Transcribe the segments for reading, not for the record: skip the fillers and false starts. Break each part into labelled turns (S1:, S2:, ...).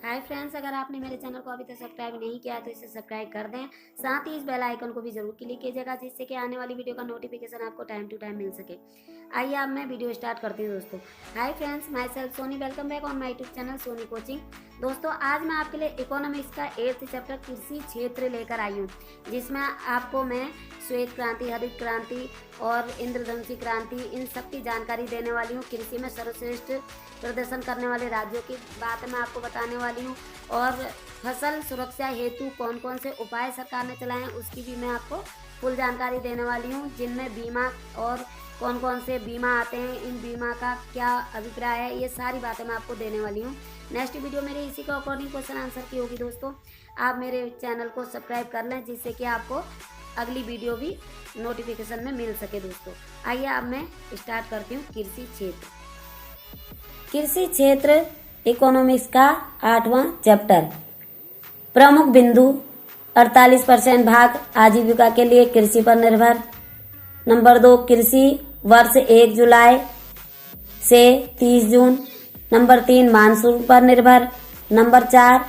S1: Hi friends, अगर आपने मेरे चैनल को अभी तक सब्सक्राइब नहीं किया है तो इसे सब्सक्राइब कर दें। साथ ही इस बेल आइकन को भी जरूर क्लिक कीजिएगा जिससे कि आने वाली वीडियो का नोटिफिकेशन आपको टाइम टू टाइम मिल सके। आइए अब मैं वीडियो स्टार्ट करती हूँ दोस्तों। Hi friends, myself Soni, welcome back on my YouTube channel Soni coaching. दोस्तों, आज मैं आपके लिए इकोनॉमिक्स का 8th चैप्टर कृषि क्षेत्र लेकर आई हूँ, जिसमें आपको मैं श्वेत क्रांति, हरित क्रांति और इंद्रधनुषी क्रांति इन सब की जानकारी देने वाली हूँ। कृषि में सर्वश्रेष्ठ प्रदर्शन करने वाले राज्यों की बात मैं आपको बताने वाली हूँ और फसल सुरक्षा हेतु कौन कौन से उपाय सरकार ने चलाए हैं उसकी भी मैं आपको फुल जानकारी देने वाली हूँ, जिनमें बीमा और कौन कौन से बीमा आते हैं, इन बीमा का क्या अभिप्राय है, ये सारी बातें मैं आपको देने वाली हूँ। नेक्स्ट वीडियो मेरे इसी के अकॉर्डिंग क्वेश्चन आंसर की होगी। दोस्तों, आप मेरे चैनल को सब्सक्राइब कर लें जिससे कि आपको अगली वीडियो भी नोटिफिकेशन में मिल सके। दोस्तों, आइए अब मैं स्टार्ट करती हूँ कृषि क्षेत्र। कृषि क्षेत्र इकोनॉमिक्स का 8वां चैप्टर। प्रमुख बिंदु 48% भाग आजीविका के लिए कृषि पर निर्भर। नंबर 2, कृषि वर्ष 1 जुलाई से 30 जून। नंबर 3, मानसून पर निर्भर। नंबर 4,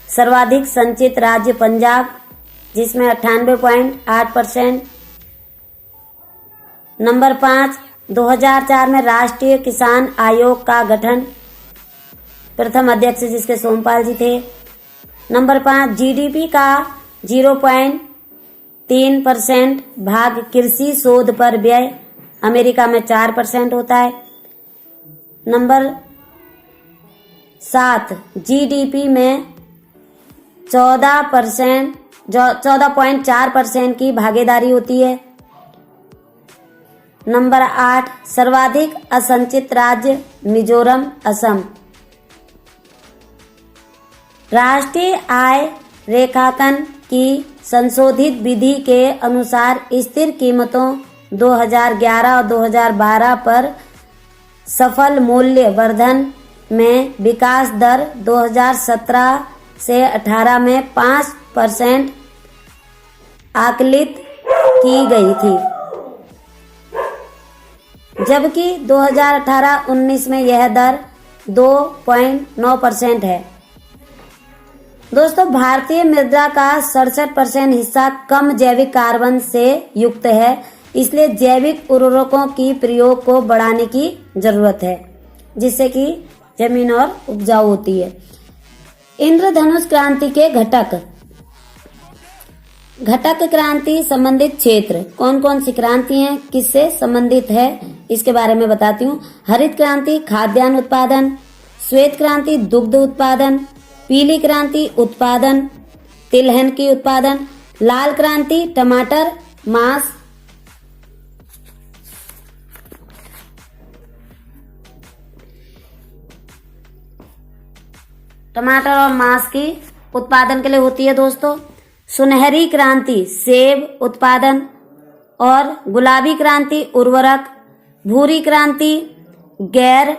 S1: सर्वाधिक संचित राज्य पंजाब जिसमें 98.8%। नंबर 5, 2004 में राष्ट्रीय किसान आयोग का गठन, प्रथम अध्यक्ष जिसके सोमपाल जी थे। नंबर 5, जीडीपी का 0.3% भाग कृषि शोध पर व्यय, अमेरिका में 4% होता है। नंबर 7, जीडीपी में 14.4% की भागीदारी होती है। नंबर 8, सर्वाधिक असंचित राज्य मिजोरम, असम। राष्ट्रीय आय रेखांकन की संशोधित विधि के अनुसार स्थिर कीमतों 2011 और 2012 पर सफल मूल्य वर्धन में विकास दर 2017 से 18 में 5% आकलित की गई थी, जबकि 2018-19 में यह दर 2.9% है। दोस्तों, भारतीय मृदा का 67% हिस्सा कम जैविक कार्बन से युक्त है, इसलिए जैविक उर्वरकों की प्रयोग को बढ़ाने की जरूरत है जिससे कि जमीन और उपजाऊ होती है। इंद्रधनुष क्रांति के घटक क्रांति संबंधित क्षेत्र कौन कौन सी क्रांति हैं, किससे संबंधित है, इसके बारे में बताती हूँ। हरित क्रांति खाद्यान्न उत्पादन, श्वेत क्रांति दुग्ध उत्पादन, पीली क्रांति उत्पादन तिलहन की उत्पादन, लाल क्रांति टमाटर मांस, टमाटर और मांस की उत्पादन के लिए होती है। दोस्तों, सुनहरी क्रांति सेब उत्पादन और गुलाबी क्रांति उर्वरक, भूरी क्रांति गैर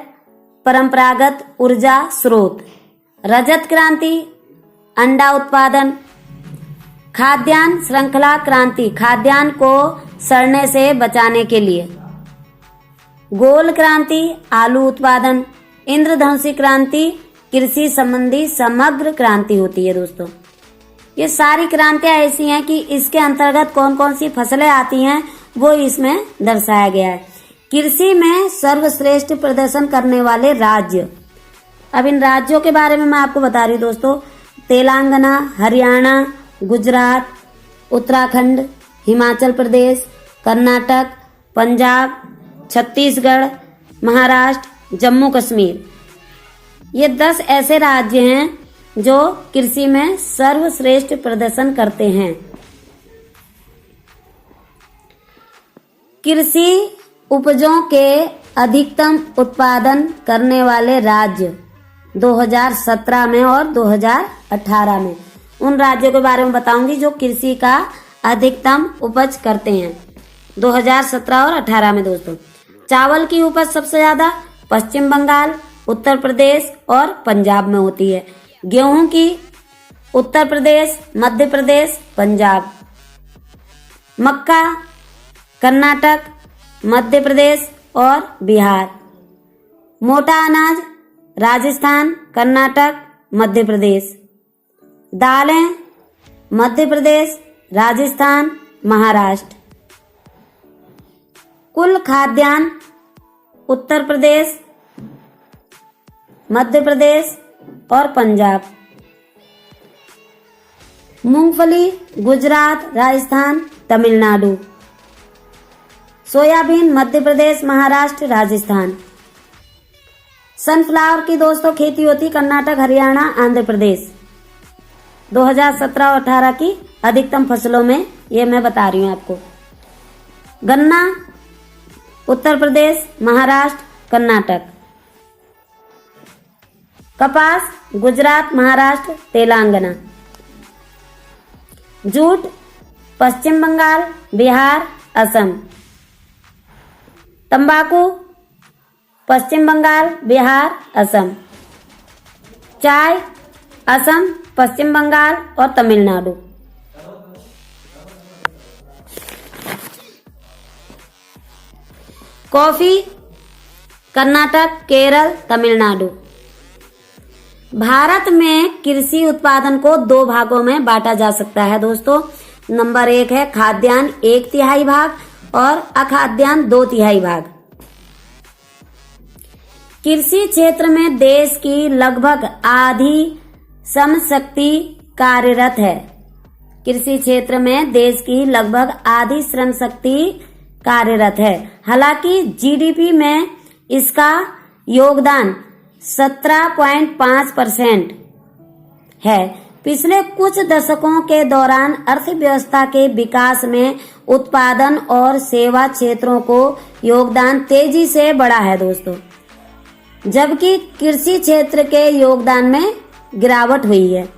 S1: परंपरागत ऊर्जा स्रोत, रजत क्रांति अंडा उत्पादन, खाद्यान्न श्रृंखला क्रांति खाद्यान्न को सड़ने से बचाने के लिए, गोल क्रांति आलू उत्पादन, इंद्रधनुषी क्रांति कृषि संबंधी समग्र क्रांति होती है। दोस्तों, ये सारी क्रांतियां ऐसी हैं कि इसके अंतर्गत कौन कौन सी फसलें आती हैं वो इसमें दर्शाया गया है। कृषि में सर्वश्रेष्ठ प्रदर्शन करने वाले राज्य, अब इन राज्यों के बारे में मैं आपको बता रही हूँ। दोस्तों, तेलंगाना, हरियाणा, गुजरात, उत्तराखंड, हिमाचल प्रदेश, कर्नाटक, पंजाब, छत्तीसगढ़, महाराष्ट्र, जम्मू कश्मीर, ये 10 ऐसे राज्य हैं जो कृषि में सर्वश्रेष्ठ प्रदर्शन करते हैं। कृषि उपजों के अधिकतम उत्पादन करने वाले राज्य 2017 में और 2018 में, उन राज्यों के बारे में बताऊंगी जो कृषि का अधिकतम उपज करते हैं 2017 और 18 में। दोस्तों, चावल की उपज सबसे ज्यादा पश्चिम बंगाल, उत्तर प्रदेश और पंजाब में होती है। गेहूं की उत्तर प्रदेश, मध्य प्रदेश, पंजाब। मक्का कर्नाटक, मध्य प्रदेश और बिहार। मोटा अनाज राजस्थान, कर्नाटक, मध्य प्रदेश। दालें मध्य प्रदेश, राजस्थान, महाराष्ट्र। कुल खाद्यान्न उत्तर प्रदेश, मध्य प्रदेश और पंजाब। मूंगफली गुजरात, राजस्थान, तमिलनाडु। सोयाबीन मध्य प्रदेश, महाराष्ट्र, राजस्थान। सनफ्लावर की दोस्तों खेती होती कर्नाटक, हरियाणा, आंध्र प्रदेश। 2017 और 18 की अधिकतम फसलों में ये मैं बता रही हूँ आपको। गन्ना उत्तर प्रदेश, महाराष्ट्र, कर्नाटक। कपास गुजरात, महाराष्ट्र, तेलंगाना। जूट पश्चिम बंगाल, बिहार, असम। तंबाकू पश्चिम बंगाल, बिहार, असम। चाय असम, पश्चिम बंगाल और तमिलनाडु। कॉफी कर्नाटक, केरल, तमिलनाडु। भारत में कृषि उत्पादन को 2 भागों में बांटा जा सकता है दोस्तों। नंबर 1 है खाद्यान्न 1/3 भाग और अखाद्यान्न 2/3 भाग। कृषि क्षेत्र में देश की लगभग आधी श्रम शक्ति कार्यरत है। कृषि क्षेत्र में देश की लगभग आधी श्रम शक्ति कार्यरत है। हालांकि जीडीपी में इसका योगदान 17.5% है। पिछले कुछ दशकों के दौरान अर्थव्यवस्था के विकास में उत्पादन और सेवा क्षेत्रों को योगदान तेजी से बढ़ा है दोस्तों, जबकि कृषि क्षेत्र के योगदान में गिरावट हुई है।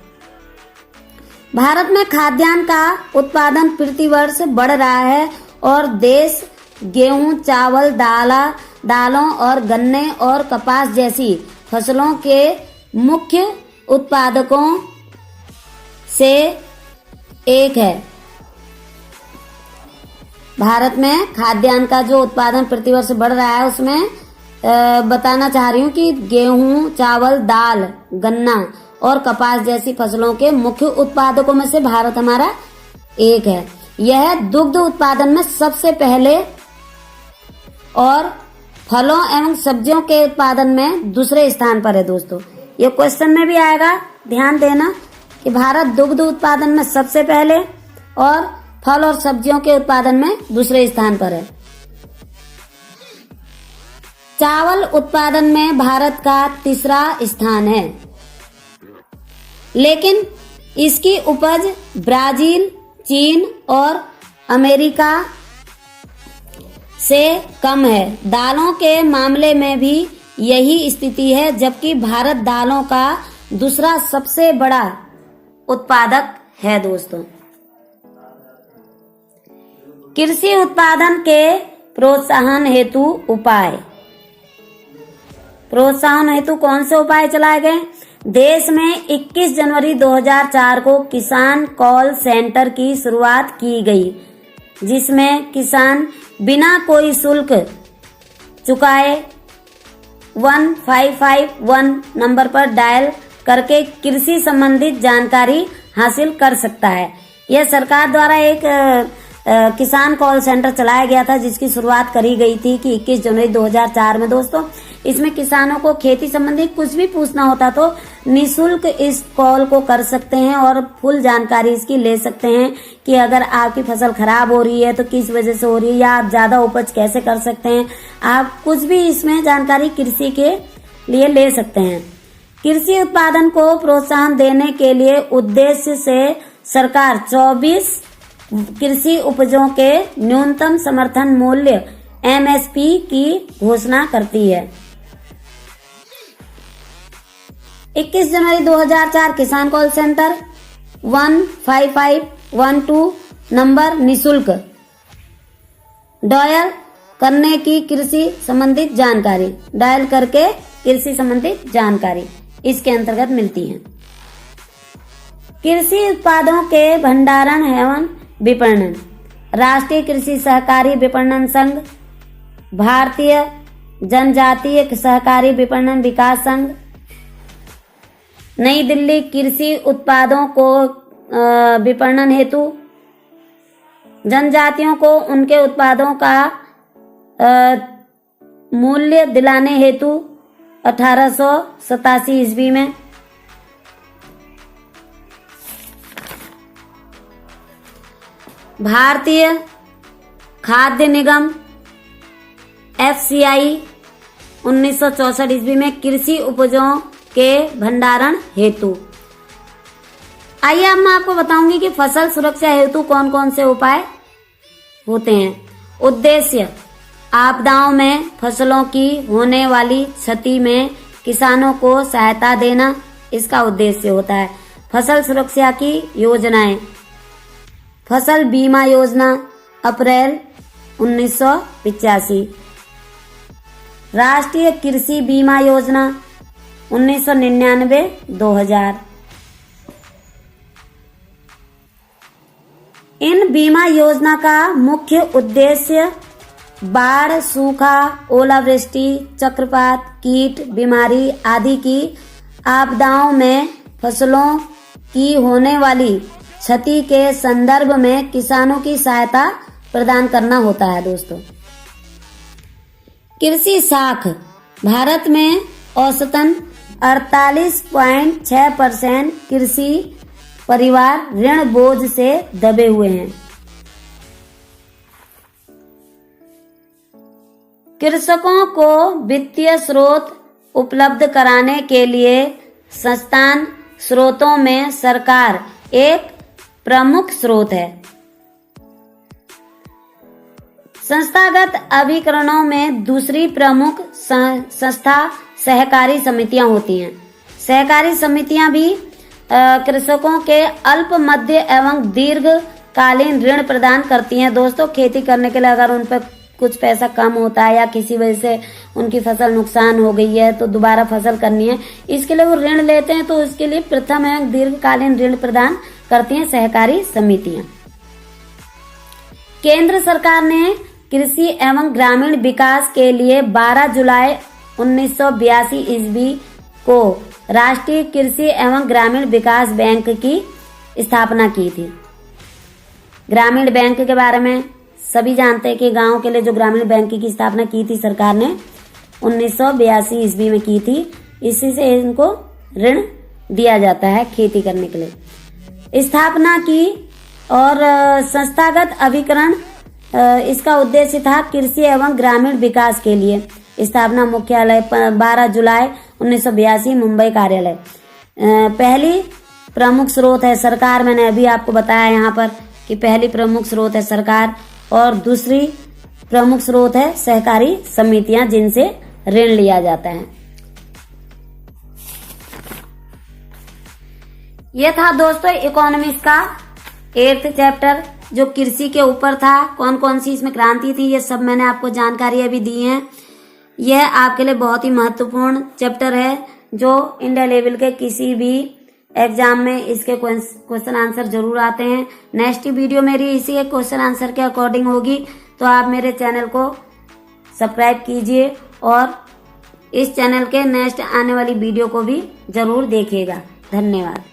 S1: भारत में खाद्यान्न का उत्पादन प्रति वर्ष बढ़ रहा है और देश गेहूं, चावल, दालों और गन्ने और कपास जैसी फसलों के मुख्य उत्पादकों से एक है। भारत में खाद्यान्न का जो उत्पादन प्रति वर्ष बढ़ रहा है उसमें बताना चाह रही हूँ कि गेहूं, चावल, दाल, गन्ना और कपास जैसी फसलों के मुख्य उत्पादकों में से भारत हमारा एक है। यह दुग्ध उत्पादन में सबसे पहले और फलों एवं सब्जियों के उत्पादन में दूसरे स्थान पर है दोस्तों। ये क्वेश्चन में भी आएगा, ध्यान देना कि भारत दुग्ध उत्पादन में सबसे पहले और फल और सब्जियों के उत्पादन में दूसरे स्थान पर है। चावल उत्पादन में भारत का तीसरा स्थान है, लेकिन इसकी उपज ब्राजील, चीन और अमेरिका से कम है। दालों के मामले में भी यही स्थिति है, जबकि भारत दालों का दूसरा सबसे बड़ा उत्पादक है दोस्तों। कृषि उत्पादन के प्रोत्साहन हेतु उपाय। प्रोत्साहन हेतु कौन से उपाय चलाए गए? देश में 21 जनवरी 2004 को किसान कॉल सेंटर की शुरुआत की गई, जिसमें किसान बिना कोई शुल्क चुकाए 1551 नंबर पर डायल करके कृषि संबंधित जानकारी हासिल कर सकता है। यह सरकार द्वारा एक किसान कॉल सेंटर चलाया गया था, जिसकी शुरुआत करी गई थी कि 21 जनवरी 2004 में दोस्तों। इसमें किसानों को खेती संबंधी कुछ भी पूछना होता तो निशुल्क इस कॉल को कर सकते हैं और फुल जानकारी इसकी ले सकते हैं कि अगर आपकी फसल खराब हो रही है तो किस वजह से हो रही है, या आप ज्यादा उपज कैसे कर सकते हैं। आप कुछ भी इसमें जानकारी कृषि के लिए ले सकते हैं। कृषि उत्पादन को प्रोत्साहन देने के लिए उद्देश्य से सरकार 24 कृषि उपजों के न्यूनतम समर्थन मूल्य MSP की घोषणा करती है। 21 जनवरी 2004 किसान कॉल सेंटर 15512 नंबर निशुल्क डायल करने की कृषि संबंधित जानकारी, डायल करके कृषि संबंधित जानकारी इसके अंतर्गत मिलती है। कृषि उत्पादों के भंडारण एवं विपणन। राष्ट्रीय कृषि सहकारी विपणन संघ, भारतीय जनजातीय सहकारी विपणन विकास संघ, नई दिल्ली कृषि उत्पादों को विपणन हेतु, जनजातियों को उनके उत्पादों का मूल्य दिलाने हेतु 1887 ईस्वी में। भारतीय खाद्य निगम FCI 1964 ईस्वी में कृषि उपजों के भंडारण हेतु। आइए अब मैं आपको बताऊंगी कि फसल सुरक्षा हेतु कौन कौन से उपाय होते हैं। उद्देश्य, आपदाओं में फसलों की होने वाली क्षति में किसानों को सहायता देना, इसका उद्देश्य होता है। फसल सुरक्षा की योजनाएं, फसल बीमा योजना अप्रैल 1985, राष्ट्रीय कृषि बीमा योजना 1999-2000। इन बीमा योजना का मुख्य उद्देश्य बाढ़, सूखा, ओलावृष्टि, चक्रवात, कीट, बीमारी आदि की आपदाओं में फसलों की होने वाली क्षति के संदर्भ में किसानों की सहायता प्रदान करना होता है। दोस्तों, कृषि साख, भारत में औसतन 48.6% कृषि परिवार ऋण बोझ से दबे हुए हैं। कृषकों को वित्तीय स्रोत उपलब्ध कराने के लिए संस्थान स्रोतों में सरकार एक प्रमुख स्रोत है। संस्थागत अभिकरणों में दूसरी प्रमुख संस्था सहकारी समितियां होती हैं। सहकारी समितियां भी कृषकों के अल्प, मध्य एवं दीर्घकालीन ऋण प्रदान करती हैं। दोस्तों, खेती करने के लिए अगर उन पर कुछ पैसा कम होता है या किसी वजह से उनकी फसल नुकसान हो गई है तो दोबारा फसल करनी है, इसके लिए वो ऋण लेते हैं, तो उसके लिए प्रथम एवं दीर्घकालीन ऋण प्रदान करती हैं सहकारी समितियां। केंद्र सरकार ने कृषि एवं ग्रामीण विकास के लिए 12 जुलाई 1982 ईस्वी को राष्ट्रीय कृषि एवं ग्रामीण विकास बैंक की स्थापना की थी। ग्रामीण बैंक के बारे में सभी जानते हैं कि गांव के लिए जो ग्रामीण बैंक की स्थापना की थी सरकार ने 1982 ईस्वी में की थी। इसी से इनको ऋण दिया जाता है खेती करने के लिए। स्थापना की और संस्थागत अभिकरण, इसका उद्देश्य था कृषि एवं ग्रामीण विकास के लिए। स्थापना मुख्यालय 12 जुलाई 1982 मुंबई कार्यालय। पहली प्रमुख स्रोत है सरकार, मैंने अभी आपको बताया यहाँ पर कि पहली प्रमुख स्रोत है सरकार और दूसरी प्रमुख स्रोत है सहकारी समितियां जिनसे ऋण लिया जाता है। यह था दोस्तों इकोनॉमिक्स का 8th चैप्टर जो कृषि के ऊपर था। कौन कौन सी इसमें क्रांति थी ये सब मैंने आपको जानकारी अभी दी है। यह आपके लिए बहुत ही महत्वपूर्ण चैप्टर है जो इंडिया लेवल के किसी भी एग्जाम में इसके क्वेश्चन आंसर जरूर आते हैं। नेक्स्ट वीडियो मेरी इसी क्वेश्चन आंसर के अकॉर्डिंग होगी, तो आप मेरे चैनल को सब्सक्राइब कीजिए और इस चैनल के नेक्स्ट आने वाली वीडियो को भी जरूर देखिएगा। धन्यवाद।